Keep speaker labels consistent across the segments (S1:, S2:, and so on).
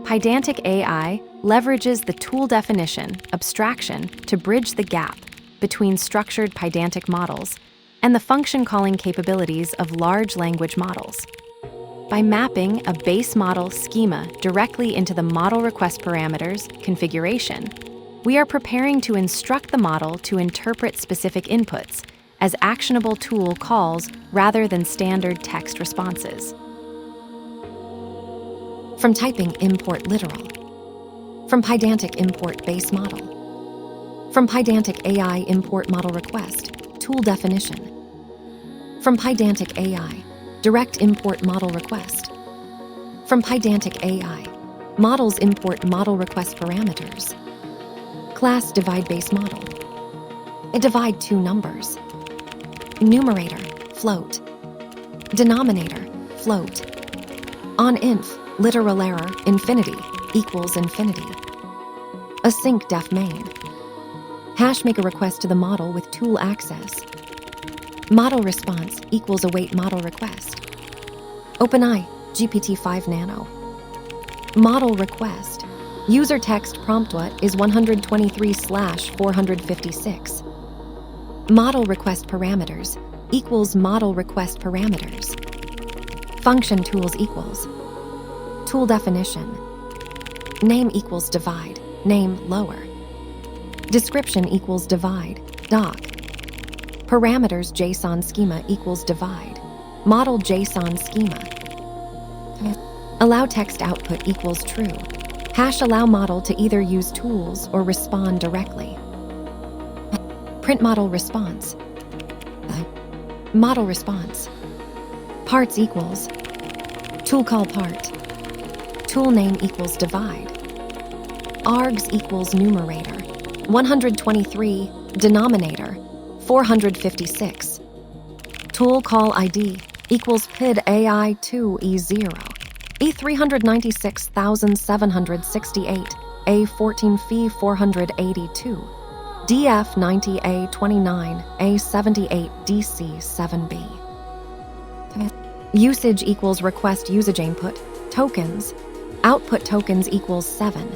S1: Pydantic AI leverages the tool definition abstraction to bridge the gap between structured Pydantic models and the function calling capabilities of large language models. By mapping a base model schema directly into the model request parameters configuration, we are preparing to instruct the model to interpret specific inputs as actionable tool calls rather than standard text responses. From typing, import literal. From Pydantic, import base model. From Pydantic AI, import model request, tool definition. From Pydantic AI, direct import model request. From Pydantic AI, models import model request parameters. Class divide base model. It divide two numbers. Numerator, float. Denominator, float. On inf, literal error, infinity, equals infinity. Async def main. Hash make a request to the model with tool access. Model response equals await model request. OpenAI, GPT-5 Nano. Model request. User text prompt what is 123/456. Model request parameters equals model request parameters. Function tools equals tool definition. Name equals divide, name lower. Description equals divide, doc. Parameters JSON schema equals divide, model JSON schema. Allow text output equals true. Hash allow model to either use tools or respond directly. Print model response. Model response. Parts equals ToolCallPart. Tool name equals divide. Args equals numerator, 123, denominator, 456. Tool call ID equals PID AI2 E0, E396768, A14 Phi 482, DF90 A29, A78 DC 7B. Usage equals request usage input, tokens, output tokens equals 7.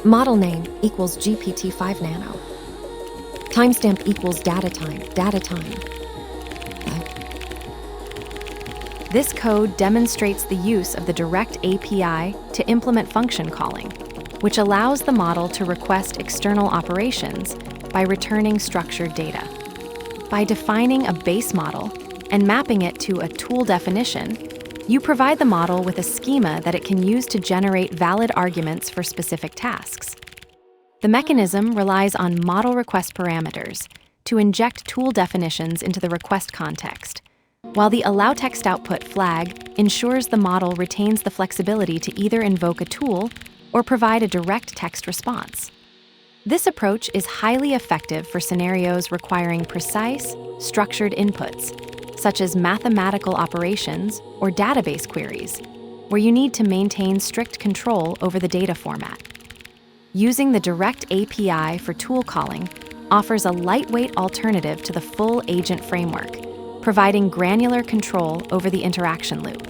S1: Model name equals GPT-5 Nano. Timestamp equals data time. This code demonstrates the use of the direct API to implement function calling, which allows the model to request external operations by returning structured data. By defining a base model and mapping it to a tool definition, you provide the model with a schema that it can use to generate valid arguments for specific tasks. The mechanism relies on model request parameters to inject tool definitions into the request context, while the allow text output flag ensures the model retains the flexibility to either invoke a tool or provide a direct text response. This approach is highly effective for scenarios requiring precise, structured inputs, such as mathematical operations or database queries, where you need to maintain strict control over the data format. Using the direct API for tool calling offers a lightweight alternative to the full agent framework, providing granular control over the interaction loop.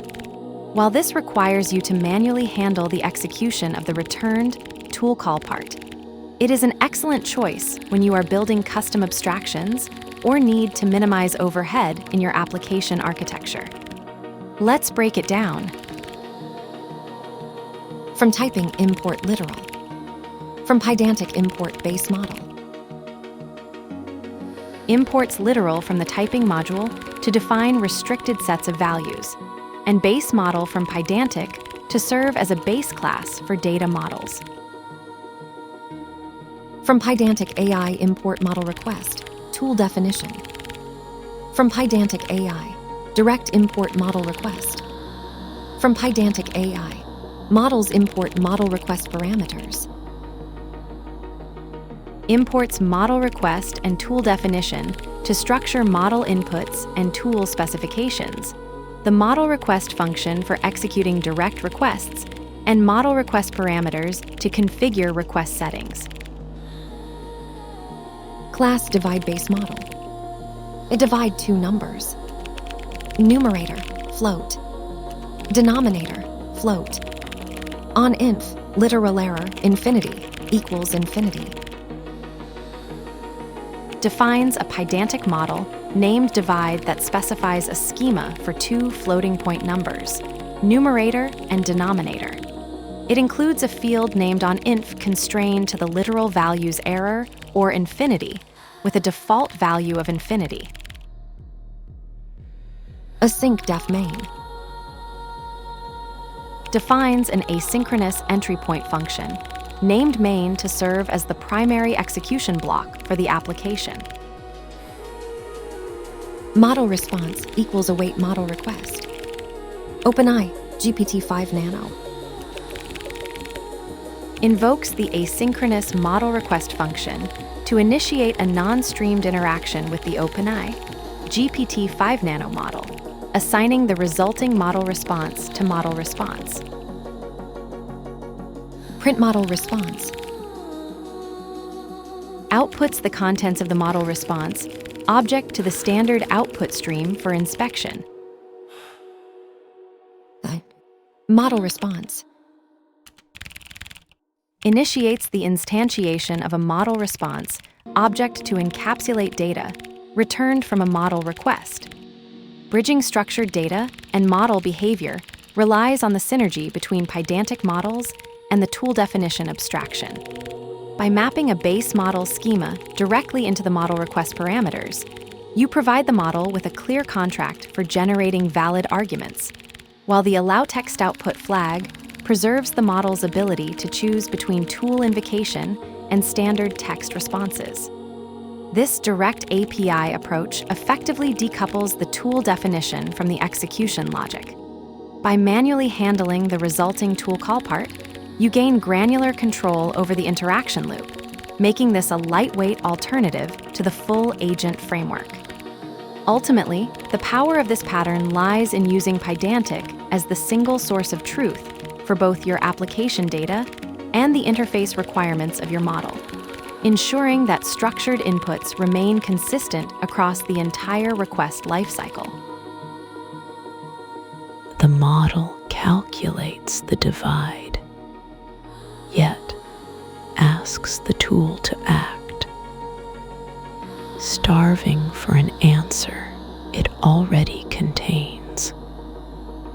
S1: While this requires you to manually handle the execution of the returned ToolCallPart, it is an excellent choice when you are building custom abstractions or need to minimize overhead in your application architecture. Let's break it down. From typing, import literal. From Pydantic, import base model. Imports literal from the typing module to define restricted sets of values, and base model from Pydantic to serve as a base class for data models. From Pydantic AI, import model request, tool definition. From Pydantic AI, direct import model request. From Pydantic AI, models import model request parameters. Imports model request and tool definition to structure model inputs and tool specifications, the model request function for executing direct requests, and model request parameters to configure request settings. Class divide base model. It divide two numbers. Numerator, float. Denominator, float. On inf, literal error, infinity equals infinity. Defines a Pydantic model named divide that specifies a schema for two floating point numbers, numerator and denominator. It includes a field named onInf constrained to the literal value's error or infinity with a default value of infinity. Async def main defines an asynchronous entry point function named main to serve as the primary execution block for the application. Model response equals await model request. OpenAI GPT-5 Nano invokes the asynchronous model request function to initiate a non-streamed interaction with the OpenAI GPT-5 Nano model, assigning the resulting model response to model response. Print model response outputs the contents of the model response object to the standard output stream for inspection. Model response initiates the instantiation of a model response object to encapsulate data returned from a model request. Bridging structured data and model behavior relies on the synergy between Pydantic models and the tool definition abstraction. By mapping a base model schema directly into the model request parameters, you provide the model with a clear contract for generating valid arguments, while the allow text output flag preserves the model's ability to choose between tool invocation and standard text responses. This direct API approach effectively decouples the tool definition from the execution logic. By manually handling the resulting ToolCallPart, you gain granular control over the interaction loop, making this a lightweight alternative to the full agent framework. Ultimately, the power of this pattern lies in using Pydantic as the single source of truth for both your application data and the interface requirements of your model, ensuring that structured inputs remain consistent across the entire request lifecycle.
S2: The model calculates the divide, yet asks the tool to act, starving for an answer it already contains.